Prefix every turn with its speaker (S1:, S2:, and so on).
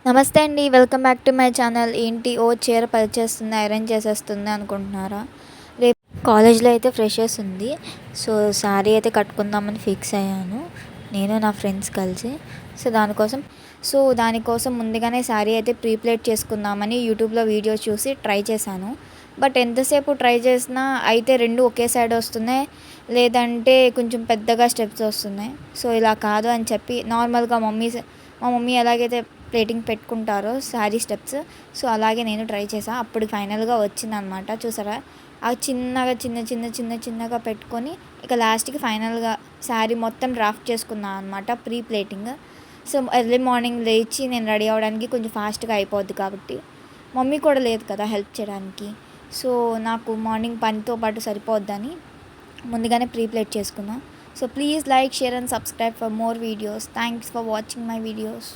S1: నమస్తే అండి. Welcome back to my channel. ఏంటి చీర పరిచేస్తుంది, ఐరన్ చేసేస్తుంది అనుకుంటున్నారా? రేపు కాలేజ్‌లో అయితే ఫ్రెషర్స్ ఉంది. సో, శారీ అయితే కట్టుకుందామని ఫిక్స్ అయ్యాను. నేను నా ఫ్రెండ్స్ కలిసి. దానికోసం ముందుగానే శారీ అయితే ప్రీ ప్లేట్ చేసుకుందామని యూట్యూబ్‌లో వీడియోస్ చూసి ట్రై చేశాను. బట్ ఎంతసేపు ట్రై చేసినా అయితే 2 ఒకే సైడ్ వస్తున్నాయి. లేదంటే కొంచెం పెద్దగా స్టెప్స్ వస్తున్నాయి. సో, ఇలా కాదు అని చెప్పి నార్మల్‌గా మా మమ్మీ ఎలాగైతే ప్లేటింగ్ పెట్టుకుంటారో శారీ స్టెప్స్, సో అలాగే నేను ట్రై చేసా. అప్పుడు ఫైనల్‌గా వచ్చిందనమాట. చూసారా? చిన్నగా చిన్నగా పెట్టుకొని ఇక లాస్ట్‌కి ఫైనల్‌గా శారీ మొత్తం డ్రాఫ్ట్ చేసుకున్నా అనమాట pre plating. So, early morning లేచి నేను రెడీ అవ్వడానికి కొంచెం ఫాస్ట్‌గా అయిపోద్ది కాబట్టి, మమ్మీ కూడా లేదు కదా హెల్ప్ చేయడానికి. సో, నాకు మార్నింగ్ పనితో పాటు సరిపోద్దని ముందుగానే ప్రీ ప్లేట్ చేసుకున్నా. So, please like, share and subscribe for more videos. Thanks for watching my videos.